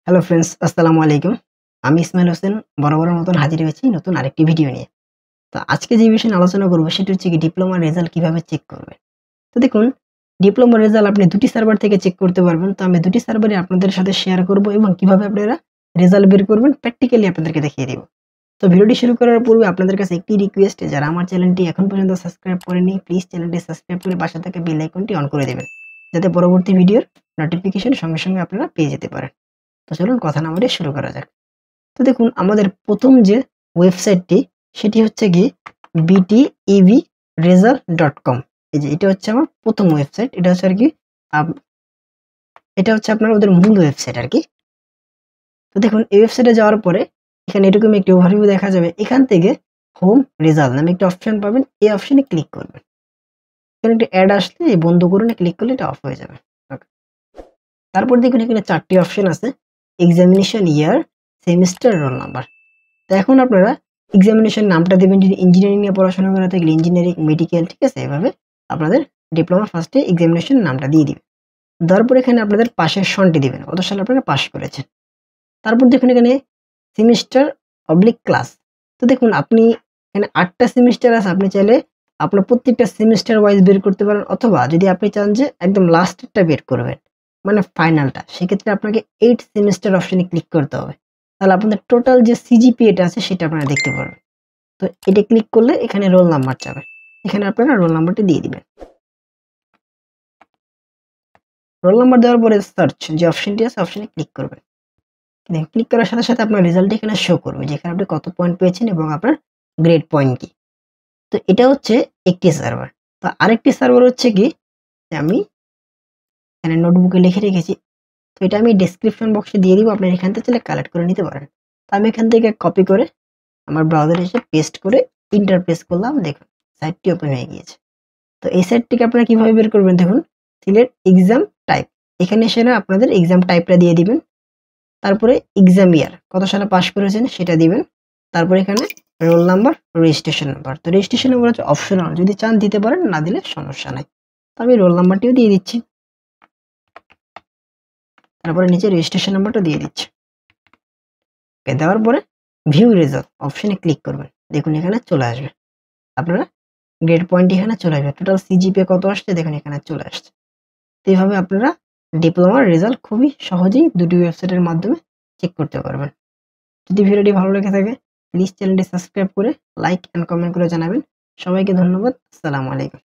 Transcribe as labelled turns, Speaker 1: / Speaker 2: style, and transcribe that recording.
Speaker 1: Hello friends, আসসালামু আলাইকুম। আমি ইসমাইল হোসেন বরাবরের মতন হাজির হয়েছি নতুন আরেকটি ভিডিও নিয়ে। তো আজকে যে বিষয় নিয়ে আলোচনা করব সেটা হচ্ছে কি ডিপ্লোমার রেজাল্ট কিভাবে চেক করবেন। তো দেখুন, ডিপ্লোমার রেজাল্ট আপনি দুটি সার্ভার থেকে চেক করতে পারবেন। তো আমি দুটি সার্ভারই আপনাদের সাথে শেয়ার করব এবং কিভাবে আপনারা রেজাল্ট বের করবেন প্র্যাকটিক্যালি আপনাদেরকে দেখিয়ে দিব। তো ভিডিওটি শুরু করার পূর্বে আপনাদের কাছে একটি রিকোয়েস্ট, যারা আমার চ্যানেলটি এখন পর্যন্ত সাবস্ক্রাইব করেনি প্লিজ চ্যানেলটি সাবস্ক্রাইব করে পাশে থাকা বেল আইকনটি অন করে দেবেন, যাতে পরবর্তী ভিডিওর নোটিফিকেশন সঙ্গে সঙ্গে আপনারা পেয়ে যেতে পারেন। তো চলুন কথা না বাড়িয়ে শুরু করা যাক। তো দেখুন, আমাদের প্রথম যে ওয়েবসাইটটি সেটি হচ্ছে গিয়ে btevresult.com। এই যে এটা হচ্ছে আমার প্রথম ওয়েবসাইট। এটা হচ্ছে আর কি এটা হচ্ছে আপনার ওদের মূল ওয়েবসাইট আর কি। তো দেখুন, এই ওয়েবসাইটে যাওয়ার পরে এখানে এরকম একটি ওভারভিউ দেখা যাবে। এখান থেকে হোম রেজাল্ট নামে একটা অপশন পাবেন, এই অপশনে ক্লিক করবেন। এখানে একটি অ্যাড আসলে এই বন্ধ করুন, ক্লিক করলে এটা অফ হয়ে যাবে। ওকে। তারপর দেখুন এখানে 4টি অপশন আছে: এক্সামিনেশন ইয়ার, সেমিস্টার, রোল নাম্বার। তো এখন আপনারা এক্সামিনেশন নামটা দেবেন। যদি ইঞ্জিনিয়ারিং নিয়ে পড়াশোনা করে থাকলে ইঞ্জিনিয়ারিং, মেডিকেল, ঠিক আছে? এভাবে আপনাদের ডিপ্লোমা ফার্স্টে এক্সামিনেশন নামটা দিয়ে দিবেন। দেওয়ার পর এখানে আপনাদের পাশের সনটি দিবেন, কত সালে আপনারা পাস করেছেন। তারপর দেখুন এখানে সেমিস্টার অবলিক ক্লাস। তো দেখুন, আপনি এখানে 8টা সেমিস্টার আছে। আপনি চাইলে আপনার প্রত্যেকটা সেমিস্টার ওয়াইজ বের করতে পারেন, অথবা যদি আপনি চান যে একদম লাস্টেরটা বের করবেন, মানে ফাইনালটা, সেক্ষেত্রে আপনাকে 8 সেমিস্টার অপশনে ক্লিক করতে হবে। তাহলে আপনাদের টোটাল যে সিজিপিএটা আছে সেটা আপনারা দেখতে পারবেন। তো এটা ক্লিক করলে এখানে রোল নাম্বার যাবে। এখানে আপনারা রোল নাম্বারটি দিয়ে দিবেন। রোল নাম্বার দেওয়ার পরে সার্চ যে অপশনটি আছে অপশনে ক্লিক করবেন। ক্লিক করার সাথে সাথে আপনার রেজাল্টটি এখানে শো করবে যে এখানে আপনি কত পয়েন্ট পেয়েছেন এবং আপনার গ্রেড পয়েন্ট কি। তো এটা হচ্ছে একটি সার্ভার। তো আরেকটি সার্ভার হচ্ছে কি, যে আমি এখানে নোটবুকে লিখে রেখেছি। তো এটা আমি ডেসক্রিপশন বক্সে দিয়ে দিব, আপনি এখান থেকে চাইলে কালেক্ট করে নিতে পারেন। তো আমি এখান থেকে কপি করে আমার ব্রাউজারে এসে পেস্ট করে ইন্টার প্রেস করলাম। দেখুন, সাইটটি ওপেন হয়ে গিয়েছে। তো এই সাইটটিকে আপনারা কিভাবে বের করবেন, দেখুন, সিলেক্ট এক্সাম টাইপ। এখানে এসে না আপনাদের এক্সাম টাইপটা দিয়ে দিবেন। তারপরে এক্সাম ইয়ার, কত সালে পাস করেছেন সেটা দিবেন। তারপরে এখানে রোল নাম্বার, রেজিস্ট্রেশন নাম্বার। তো রেজিস্ট্রেশন নাম্বার হচ্ছে অপশনাল, যদি চান দিতে পারেন, না দিলে সমস্যা নাই। তো আমি রোল নাম্বারটিও দিয়ে দিচ্ছি, তারপরে নিচে রেজিস্ট্রেশন নাম্বারটা দিয়ে দিচ্ছি। দেওয়ার পরে ভিউ রেজাল্ট অপশনে ক্লিক করবেন। দেখুন এখানে চলে আসবে, আপনারা গ্রেড পয়েন্ট এখানে চলে আসবে। টোটাল সিজিপিএ কত আসছে দেখুন এখানে চলে আসছে। তো এইভাবে আপনারা ডিপ্লোমার রেজাল্ট খুবই সহজেই দুটি ওয়েবসাইটের মাধ্যমে চেক করতে পারবেন। যদি ভিডিওটি ভালো লেগে থাকে প্লিজ চ্যানেলটি সাবস্ক্রাইব করে লাইক এন্ড কমেন্ট করে জানাবেন। সবাইকে ধন্যবাদ। আসসালামু আলাইকুম।